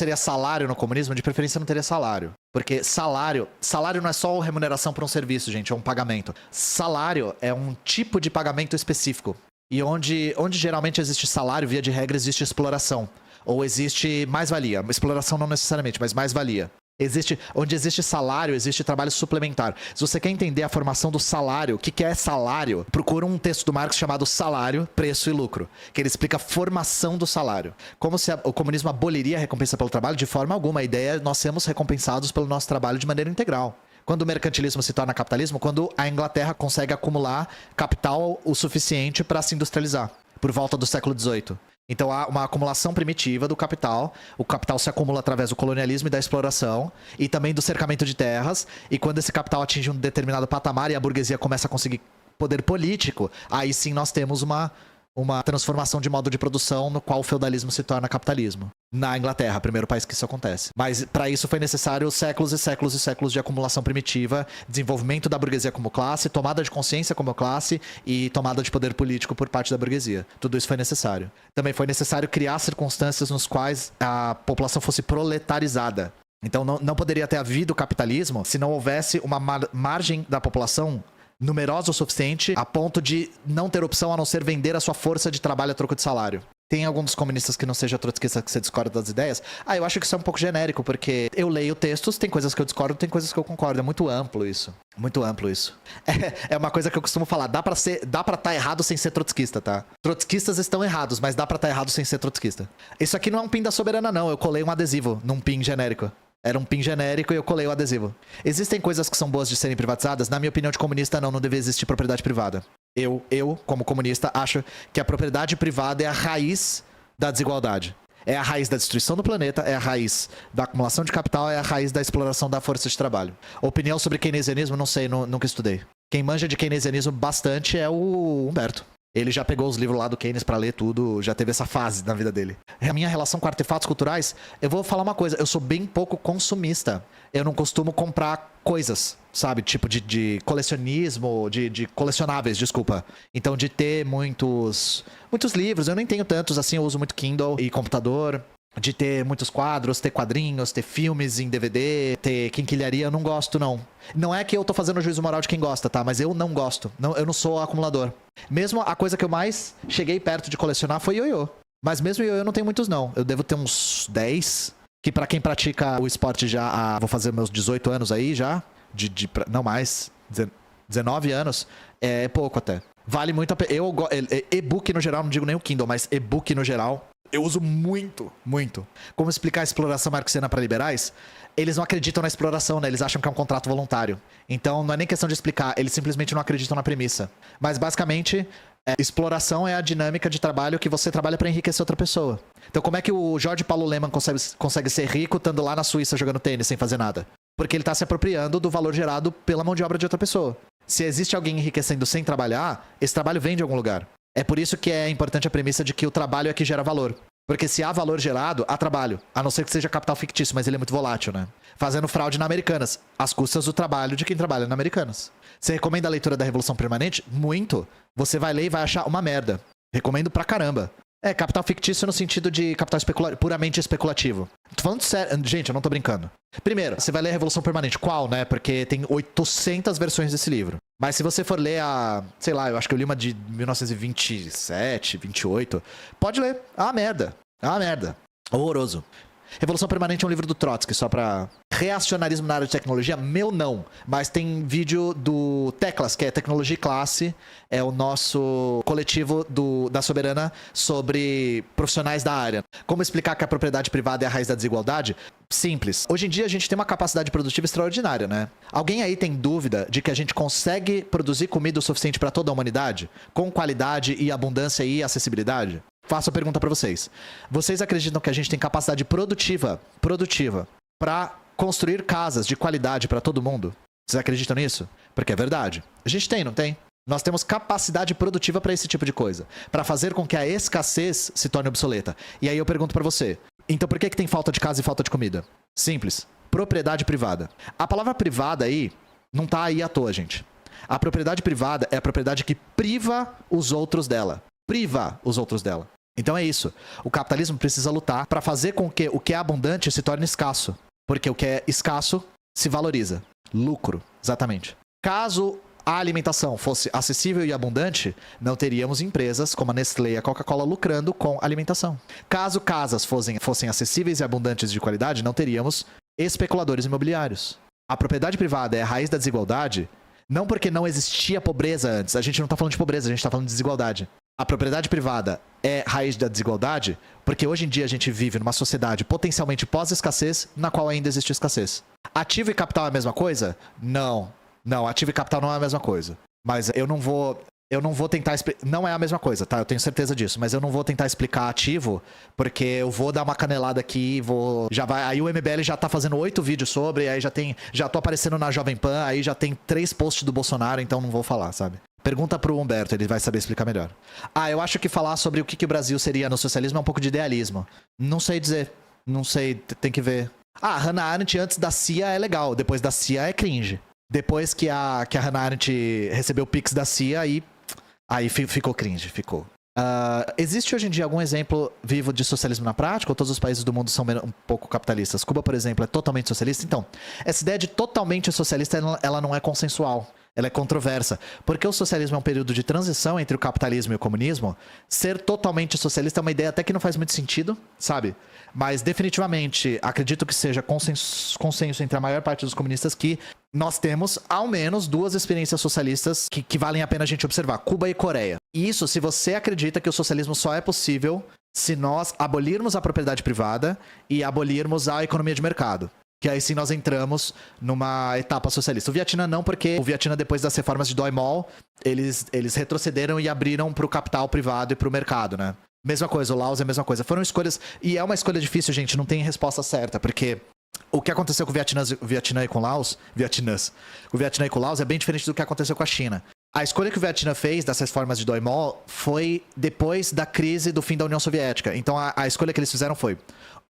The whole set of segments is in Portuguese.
Seria salário no comunismo? De preferência não teria salário. Porque salário não é só remuneração por um serviço, gente, é um pagamento. Salário é um tipo de pagamento específico. E onde geralmente existe salário, via de regra, existe exploração. Ou existe mais-valia. Exploração não necessariamente, mas mais-valia. Onde existe salário, existe trabalho suplementar. Se você quer entender a formação do salário, o que é salário, procura um texto do Marx chamado Salário, Preço e Lucro, que ele explica a formação do salário. Como se o comunismo aboliria a recompensa pelo trabalho? De forma alguma. A ideia é nós sermos recompensados pelo nosso trabalho de maneira integral. Quando o mercantilismo se torna capitalismo, quando a Inglaterra consegue acumular capital o suficiente para se industrializar, por volta do século XVIII. Então há uma acumulação primitiva do capital. O capital se acumula através do colonialismo e da exploração, e também do cercamento de terras. E quando esse capital atinge um determinado patamar e a burguesia começa a conseguir poder político, aí sim nós temos uma transformação de modo de produção no qual o feudalismo se torna capitalismo. Na Inglaterra, primeiro país que isso acontece. Mas para isso foi necessário séculos e séculos e séculos de acumulação primitiva, desenvolvimento da burguesia como classe, tomada de consciência como classe e tomada de poder político por parte da burguesia. Tudo isso foi necessário. Também foi necessário criar circunstâncias nos quais a população fosse proletarizada. Então não poderia ter havido capitalismo se não houvesse uma margem da população numerosa o suficiente a ponto de não ter opção a não ser vender a sua força de trabalho a troco de salário. Tem algum dos comunistas que não seja trotskista que você discorda das ideias? Eu acho que isso é um pouco genérico, porque eu leio textos, tem coisas que eu discordo, tem coisas que eu concordo. É muito amplo isso. Muito amplo isso. É uma coisa que eu costumo falar. Dá pra estar errado sem ser trotskista, tá? Trotskistas estão errados, mas dá pra estar errado sem ser trotskista. Isso aqui não é um pin da Soberana, não. Eu colei um adesivo num pin genérico. Era um pin genérico e eu colei o adesivo. Existem coisas que são boas de serem privatizadas? Na minha opinião de comunista, não deveria existir propriedade privada. Eu, como comunista, acho que a propriedade privada é a raiz da desigualdade. É a raiz da destruição do planeta, é a raiz da acumulação de capital, é a raiz da exploração da força de trabalho. Opinião sobre keynesianismo, não sei, nunca estudei. Quem manja de keynesianismo bastante é o Humberto. Ele já pegou os livros lá do Keynes pra ler tudo, já teve essa fase na vida dele. A minha relação com artefatos culturais, eu vou falar uma coisa, eu sou bem pouco consumista. Eu não costumo comprar coisas, sabe? Tipo de colecionismo, de colecionáveis, desculpa. Então de ter muitos livros, eu nem tenho tantos assim, eu uso muito Kindle e computador. De ter muitos quadros, ter quadrinhos, ter filmes em DVD, ter quinquilharia, eu não gosto, não. Não é que eu tô fazendo juízo moral de quem gosta, tá? Mas eu não gosto. Não, eu não sou acumulador. Mesmo a coisa que eu mais cheguei perto de colecionar foi ioiô. Mas mesmo ioiô eu não tenho muitos, não. Eu devo ter uns 10, que pra quem pratica o esporte já... vou fazer meus 18 anos aí já. Não mais, 19 anos. É pouco até. Vale muito a pena. E-book no geral, não digo nem o Kindle, mas e-book no geral... Eu uso muito, muito. Como explicar a exploração marxiana para liberais? Eles não acreditam na exploração, né? Eles acham que é um contrato voluntário. Então, não é nem questão de explicar. Eles simplesmente não acreditam na premissa. Mas, basicamente, exploração é a dinâmica de trabalho que você trabalha para enriquecer outra pessoa. Então, como é que o Jorge Paulo Lemann consegue ser rico estando lá na Suíça jogando tênis sem fazer nada? Porque ele está se apropriando do valor gerado pela mão de obra de outra pessoa. Se existe alguém enriquecendo sem trabalhar, esse trabalho vem de algum lugar. É por isso que é importante a premissa de que o trabalho é que gera valor. Porque se há valor gerado, há trabalho. A não ser que seja capital fictício, mas ele é muito volátil, né? Fazendo fraude na Americanas, às custas do trabalho de quem trabalha na Americanas. Você recomenda a leitura da Revolução Permanente? Muito. Você vai ler e vai achar uma merda. Recomendo pra caramba. Capital fictício no sentido de capital puramente especulativo. Tô falando sério. Gente, eu não tô brincando. Primeiro, você vai ler a Revolução Permanente. Qual, né? Porque tem 800 versões desse livro. Mas se você for ler sei lá, eu acho que eu li uma de 1927, 28. Pode ler. É uma merda. É uma merda. Horroroso. Revolução Permanente é um livro do Trotsky, só pra... Reacionarismo na área de tecnologia? Meu não. Mas tem vídeo do Teclas, que é Tecnologia e Classe. É o nosso coletivo da Soberana sobre profissionais da área. Como explicar que a propriedade privada é a raiz da desigualdade? Simples. Hoje em dia a gente tem uma capacidade produtiva extraordinária, né? Alguém aí tem dúvida de que a gente consegue produzir comida o suficiente para toda a humanidade? Com qualidade e abundância e acessibilidade? Faço a pergunta para vocês. Vocês acreditam que a gente tem capacidade produtiva para construir casas de qualidade para todo mundo? Vocês acreditam nisso? Porque é verdade. A gente tem, não tem? Nós temos capacidade produtiva para esse tipo de coisa. Para fazer com que a escassez se torne obsoleta. E aí eu pergunto para você. Então por que tem falta de casa e falta de comida? Simples. Propriedade privada. A palavra privada aí não tá aí à toa, gente. A propriedade privada é a propriedade que priva os outros dela. Priva os outros dela. Então é isso. O capitalismo precisa lutar para fazer com que o que é abundante se torne escasso. Porque o que é escasso se valoriza. Lucro, exatamente. Caso a alimentação fosse acessível e abundante, não teríamos empresas como a Nestlé e a Coca-Cola lucrando com alimentação. Caso casas fossem acessíveis e abundantes de qualidade, não teríamos especuladores imobiliários. A propriedade privada é a raiz da desigualdade, não porque não existia pobreza antes. A gente não está falando de pobreza, a gente está falando de desigualdade. A propriedade privada é raiz da desigualdade porque hoje em dia a gente vive numa sociedade potencialmente pós-escassez, na qual ainda existe escassez. Ativo e capital é a mesma coisa? Não. Não, ativo e capital não é a mesma coisa. Mas eu não vou tentar explicar. Não é a mesma coisa, tá? Eu tenho certeza disso. Mas eu não vou tentar explicar ativo, porque eu vou dar uma canelada aqui e vou. Já vai. Aí o MBL já tá fazendo 8 vídeos sobre, aí já tô aparecendo na Jovem Pan, aí já tem 3 posts do Bolsonaro, então não vou falar, sabe? Pergunta pro Humberto, ele vai saber explicar melhor. Eu acho que falar sobre o que o Brasil seria no socialismo é um pouco de idealismo. Não sei dizer. Não sei, tem que ver. Hannah Arendt antes da CIA é legal, depois da CIA é cringe. Depois que a Hannah Arendt recebeu o Pix da CIA, aí ficou cringe, ficou. Existe hoje em dia algum exemplo vivo de socialismo na prática? Ou todos os países do mundo são um pouco capitalistas? Cuba, por exemplo, é totalmente socialista? Então, essa ideia de totalmente socialista, ela não é consensual. Ela é controversa. Porque o socialismo é um período de transição entre o capitalismo e o comunismo. Ser totalmente socialista é uma ideia até que não faz muito sentido, sabe? Mas definitivamente acredito que seja consenso entre a maior parte dos comunistas que nós temos ao menos 2 experiências socialistas que valem a pena a gente observar: Cuba e Coreia. E isso se você acredita que o socialismo só é possível se nós abolirmos a propriedade privada e abolirmos a economia de mercado. Que aí sim nós entramos numa etapa socialista. O Vietnã não, porque o Vietnã, depois das reformas de Doi Mol, eles retrocederam e abriram para o capital privado e para o mercado, né? Mesma coisa, o Laos é a mesma coisa. Foram escolhas, e é uma escolha difícil, gente, não tem resposta certa, porque o que aconteceu com o Vietnã e com o Laos, o Vietnã e com o Laos é bem diferente do que aconteceu com a China. A escolha que o Vietnã fez das reformas de Doi Mol foi depois da crise do fim da União Soviética. Então a escolha que eles fizeram foi: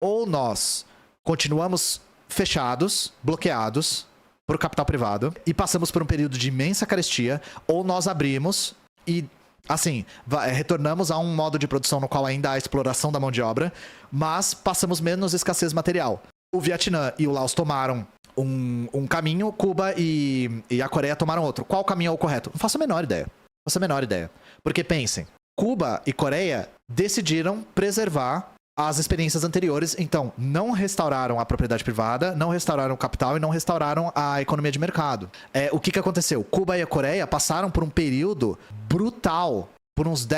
ou nós continuamos fechados, bloqueados por capital privado e passamos por um período de imensa carestia, ou nós abrimos e, assim, retornamos a um modo de produção no qual ainda há exploração da mão de obra, mas passamos menos escassez material. O Vietnã e o Laos tomaram um caminho, Cuba e a Coreia tomaram outro. Qual caminho é o correto? Não faço a menor ideia. Não faço a menor ideia. Porque pensem, Cuba e Coreia decidiram preservar as experiências anteriores, então não restauraram a propriedade privada, não restauraram o capital e não restauraram a economia de mercado. O que aconteceu? Cuba e a Coreia passaram por um período brutal, por uns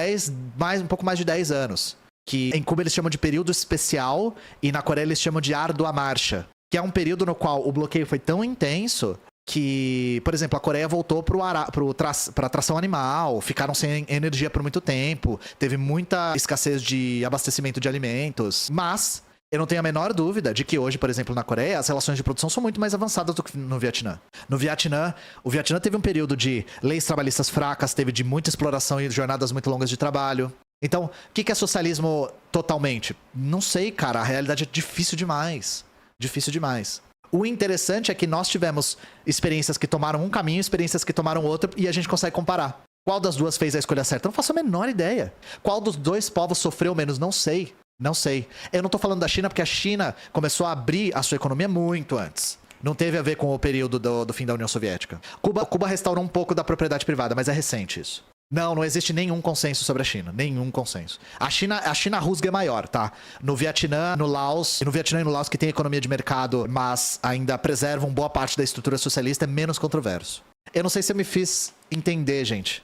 um pouco mais de 10 anos. Que em Cuba eles chamam de período especial e na Coreia eles chamam de árdua marcha. Que é um período no qual o bloqueio foi tão intenso que, por exemplo, a Coreia voltou para tração animal, ficaram sem energia por muito tempo, teve muita escassez de abastecimento de alimentos, mas eu não tenho a menor dúvida de que hoje, por exemplo, na Coreia, as relações de produção são muito mais avançadas do que no Vietnã. No Vietnã, o Vietnã teve um período de leis trabalhistas fracas, teve de muita exploração e jornadas muito longas de trabalho. Então, o que é socialismo totalmente? Não sei, cara, a realidade é difícil demais. Difícil demais. O interessante é que nós tivemos experiências que tomaram um caminho, experiências que tomaram outro, e a gente consegue comparar. Qual das duas fez a escolha certa? Eu não faço a menor ideia. Qual dos dois povos sofreu menos? Não sei. Não sei. Eu não tô falando da China porque a China começou a abrir a sua economia muito antes. Não teve a ver com o período do fim da União Soviética. Cuba restaurou um pouco da propriedade privada, mas é recente isso. Não existe nenhum consenso sobre a China. Nenhum consenso. A China rusga é maior, tá? No Vietnã, no Laos, que tem economia de mercado, mas ainda preservam boa parte da estrutura socialista, é menos controverso. Eu não sei se eu me fiz entender, gente.